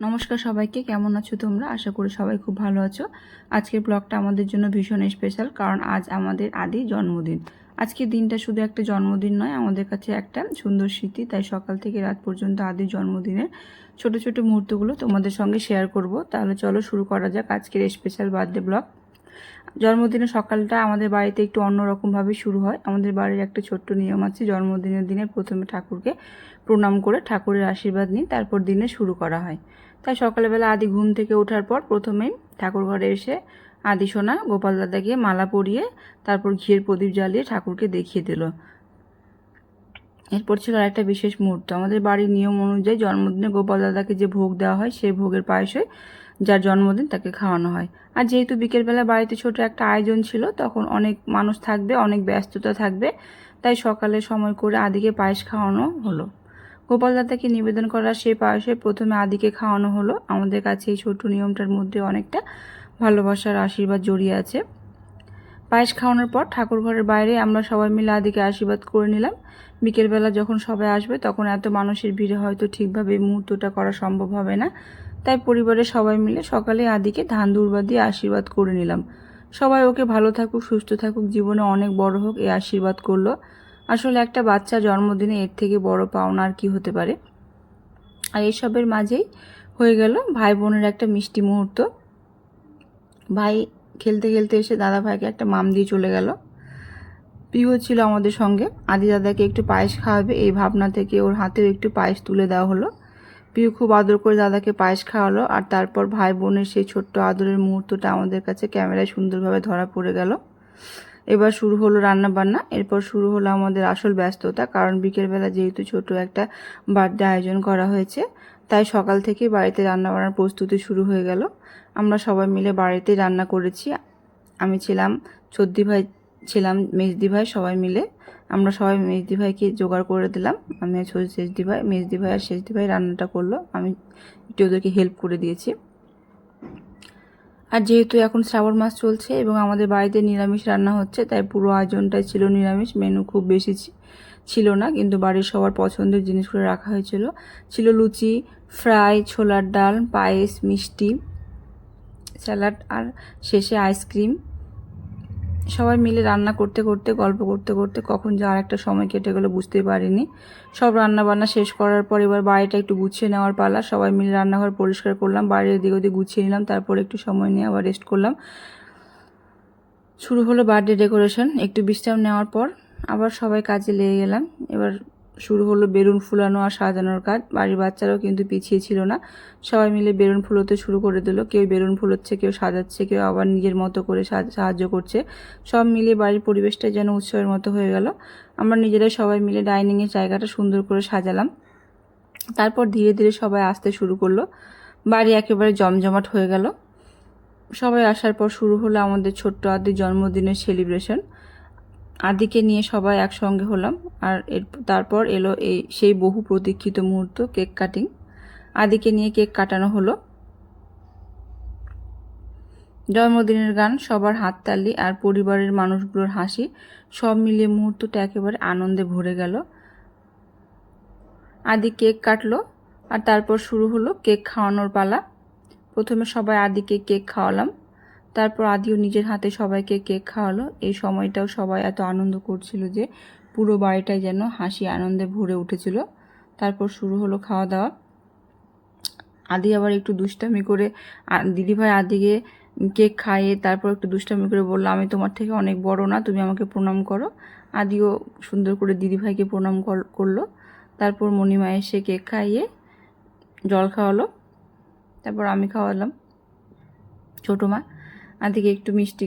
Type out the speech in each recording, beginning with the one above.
নমস্কার সবাইকে, কেমন আছো তোমরা? আশা করি সবাই খুব ভালো আছো। আজকের ব্লগটা আমাদের জন্য ভীষণ স্পেশাল, কারণ আজ আমাদের আদি জন্মদিন। আজকের দিনটা শুধু একটা জন্মদিন নয়, আমাদের কাছে একটা সুন্দর স্মৃতি। তাই সকাল থেকে রাত পর্যন্ত আদি জন্মদিনের ছোট ছোট মুহূর্তগুলো তোমাদের সঙ্গে শেয়ার করব। তাহলে চলো শুরু করা যাক আজকের স্পেশাল বার্থডে ব্লগ। জন্মদিনের সকালটা আমাদের বাড়িতে একটু অন্যরকমভাবে শুরু হয়। আমাদের বাড়ির একটা ছোট্ট নিয়ম আছে, জন্মদিনের দিনে প্রথমে ঠাকুরকে প্রণাম করে ঠাকুরের আশীর্বাদ নিয়ে তারপর দিনে শুরু করা হয়। তাই সকালবেলা আদি ঘুম থেকে ওঠার পর প্রথমেই ঠাকুর ঘরে এসে আদি সোনা গোপাল দাদাকে মালা পরিয়ে তারপর ঘিয়ের প্রদীপ জ্বালিয়ে ঠাকুরকে দেখিয়ে দিল। এরপর ছিল একটা বিশেষ মুহূর্ত। আমাদের বাড়ির নিয়ম অনুযায়ী জন্মদিনে গোপাল দাদাকে যে ভোগ দেওয়া হয় সেই ভোগের পায়েসই যার জন্মদিন তাকে খাওয়ানো হয়। আর যেহেতু বিকেলবেলা বাড়িতে ছোট একটা আয়োজন ছিল, তখন অনেক মানুষ থাকবে, অনেক ব্যস্ততা থাকবে, তাই সকালে সময় করে আদিকে পায়েস খাওয়ানো হলো। গোপাল দাদাকে নিবেদন করা সেই পায়েসে প্রথমে আদিকে খাওয়ানো হলো। আমাদের কাছে এই ছোট্ট নিয়মটার মধ্যে অনেকটা ভালোবাসার আশীর্বাদ জড়িয়ে আছে। পায়েস খাওয়ানোর পর ঠাকুর ঘরের বাইরে আমরা সবাই মিলে আদিকে আশীর্বাদ করে নিলাম। বিকেলবেলা যখন সবাই আসবে তখন এত মানুষের ভিড়ে হয়তো ঠিকভাবে এই মুহূর্তটা করা সম্ভব হবে না, তাই পরিবারের সবাই মিলে সকালে আদিকে ধান দুর্বা দিয়ে আশীর্বাদ করে নিলাম। সবাই ওকে ভালো থাকুক, সুস্থ থাকুক, জীবনে অনেক বড় হোক, এই আশীর্বাদ করলো। আসলে একটা বাচ্চা জন্মদিনে এর থেকে বড় পাওনা আর কি হতে পারে। আর এইসবের মাঝেই হয়ে গেল ভাই বোনের একটা মিষ্টি মুহূর্ত। ভাই খেলতে খেলতে এসে দাদা ভাইকে একটা মাম দিয়ে চলে গেল। পিহু ছিল আমাদের সঙ্গে, আদি দাদাকে একটু পায়েস খাওয়াবে এই ভাবনা থেকে ওর হাতেও একটু পায়েস তুলে দেওয়া হলো। পিহু খুব আদর করে দাদাকে পায়েস খাওয়ালো। আর তারপর ভাই বোনের সেই ছোট্ট আদরের মুহূর্তটা আমাদের কাছে ক্যামেরায় সুন্দরভাবে ধরা পড়ে গেল। এবার শুরু হলো রান্না বান্না। এরপর শুরু হলো আমাদের আসল ব্যস্ততা, কারণ বিকেলবেলা যেহেতু ছোট একটা বার্থডে আয়োজন করা হয়েছে, তাই সকাল থেকেই বাড়িতে রান্না বান্নার প্রস্তুতি শুরু হয়ে গেল। আমরা সবাই মিলে বাড়িতেই রান্না করেছি। আমি ছিলাম, চদ্দি ভাই ছিলাম, মেজদি ভাই, সবাই মিলে আমরা সবাই মেজদি ভাইকে জোগাড় করে দিলাম। আমি শেষদি ভাই, মেজদি ভাই আর শেষদি ভাই রান্নাটা করলো, আমি একটু ওদেরকে হেল্প করে দিয়েছি। আর যেহেতু এখন শ্রাবণ মাস চলছে এবং আমাদের বাড়িতে নিরামিষ রান্না হচ্ছে, তাই পুরো আয়োজনটাই ছিল নিরামিষ। মেনু খুব বেশি ছিল না, কিন্তু বাড়ির সবার পছন্দের জিনিসগুলো রাখা হয়েছিল। ছিল লুচি, ফ্রাই, ছোলার ডাল, পায়েস, মিষ্টি, স্যালাড আর শেষে আইসক্রিম। সবাই মিলে রান্না করতে করতে, গল্প করতে করতে কখন যে আর একটা সময় কেটে গেলো বুঝতেই পারিনি। সব রান্না বান্না শেষ করার পর এবার বাড়িটা একটু গুছিয়ে নেওয়ার পালা। সবাই মিলে রান্নাঘর পরিষ্কার করলাম, বাড়ির এদিক ওদিক গুছিয়ে নিলাম, তারপর একটু সময় নিয়ে আবার রেস্ট করলাম। শুরু হলো বার্থডে ডেকোরেশন। একটু বিশ্রাম নেওয়ার পর আবার সবাই কাজে লেগে গেলাম। এবার শুরু হলো বেলুন ফুলানো আর সাজানোর কাজ। বাড়ির বাচ্চারাও কিন্তু পিছিয়ে ছিল না, সবাই মিলে বেলুন ফুলোতে শুরু করে দিল। কেউ বেলুন ফুলোচ্ছে, কেউ সাজাচ্ছে, কেউ আবার নিজের মতো করে সাহায্য করছে। সব মিলিয়ে বাড়ির পরিবেশটা যেন উৎসবের মতো হয়ে গেল। আমরা নিজেরাই সবাই মিলে ডাইনিংয়ের জায়গাটা সুন্দর করে সাজালাম। তারপর ধীরে ধীরে সবাই আসতে শুরু করলো। বাড়ি একেবারে জমজমাট হয়ে গেল। সবাই আসার পর শুরু হলো আমাদের ছোট্ট আদির জন্মদিনের সেলিব্রেশন। আদিকে নিয়ে সবাই একসঙ্গে হলাম। আর তারপর এলো সেই বহু প্রতীক্ষিত মুহূর্ত, কেক কাটিং। আদিকে নিয়ে কেক কাটানো হলো। জন্মদিনের গান, সবার হাততালি আর পরিবারের মানুষগুলোর হাসি, সব মিলিয়ে মুহূর্তটা একেবারে আনন্দে ভরে গেল। আদি কেক কাটলো আর তারপর শুরু হলো কেক খাওয়ানোর পালা। প্রথমে সবাই আদিকে কেক খাওয়ালাম, তারপর আদিও নিজের হাতে সবাইকে কেক খাওয়ালো। এই সময়টাও সবাই এত আনন্দ করছিল যে পুরো বাড়িটাই যেন হাসি আনন্দে ভরে উঠেছিল। তারপর শুরু হলো খাওয়া দাওয়া। আদি আবার একটু দুষ্টামি করে দিদিভাই আদিকে কেক খাইয়ে তারপর একটু দুষ্টামি করে বললো, আমি তোমার থেকে অনেক বড় না, তুমি আমাকে প্রণাম করো। আদিও সুন্দর করে দিদিভাইকে প্রণাম করলো। তারপর মণিমা এসে কেক খাইয়ে জল খাওয়ালো, তারপর আমি খাওয়ালাম। ছোটো মা আদিকে একটু মিষ্টি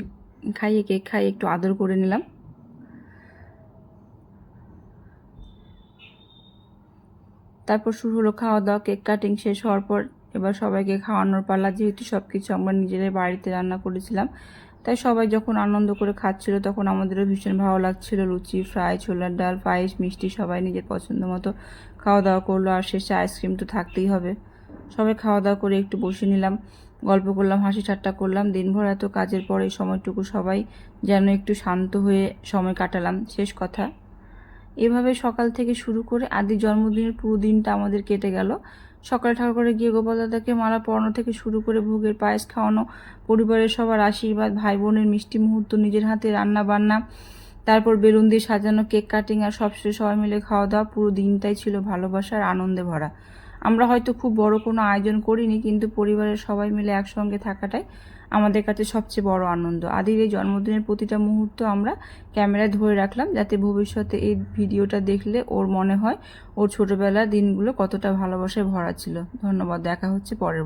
খাইয়ে, কেক খাইয়ে একটু আদর করে নিলাম। তারপর শুরু হলো খাওয়া দাওয়া। কেক কাটিং শেষ হওয়ার পর এবার সবাইকে খাওয়ানোর পালা। যেহেতু সব কিছু আমরা নিজেরাই বাড়িতে রান্না করেছিলাম, তাই সবাই যখন আনন্দ করে খাচ্ছিল তখন আমাদেরও ভীষণ ভালো লাগছিল। লুচি, ফ্রাই, ছোলার ডাল, পায়েস, মিষ্টি, সবাই নিজের পছন্দ মতো খাওয়া দাওয়া করলো। আর শেষে আইসক্রিম তো থাকতেই হবে। সবাই খাওয়া দাওয়া করে একটু বসে নিলাম, গল্প করলাম, হাসি ঠাট্টা করলাম। দিনভর এত কাজের পর এই সময়টুকু সবাই যেন একটু শান্ত হয়ে সময় কাটালাম, শেষ কথা। এভাবে সকাল থেকে শুরু করে আদির জন্মদিনের পুরো দিনটা আমাদের কেটে গেল। সকালে ঠাকুরঘরে গিয়ে গোপাল দাদাকে মালা পরানো থেকে শুরু করে ভোগের পায়েস খাওয়ানো, পরিবারের সবার আশীর্বাদ, ভাই বোনের মিষ্টি মুহূর্ত, নিজের হাতে রান্না বান্না, তারপর বেলুন দিয়ে সাজানো কেক কাটিং, আর সবশেষে সবাই মিলে খাওয়া দাওয়া। পুরো দিনটাই ছিল ভালোবাসার আনন্দে ভরা। আমরা হয়তো খুব বড় কোনো আয়োজন করিনি, কিন্তু পরিবারের সবাই মিলে একসঙ্গে থাকাটাই আমাদের কাছে সবচেয়ে বড় আনন্দ। আদির এই জন্মদিনের প্রতিটা মুহূর্ত আমরা ক্যামেরায় ধরে রাখলাম, যাতে ভবিষ্যতে এই ভিডিওটা দেখলে ওর মনে হয় ওর ছোটবেলার দিনগুলো কতটা ভালোবাসায় ভরা ছিল। ধন্যবাদ। দেখা হচ্ছে পরের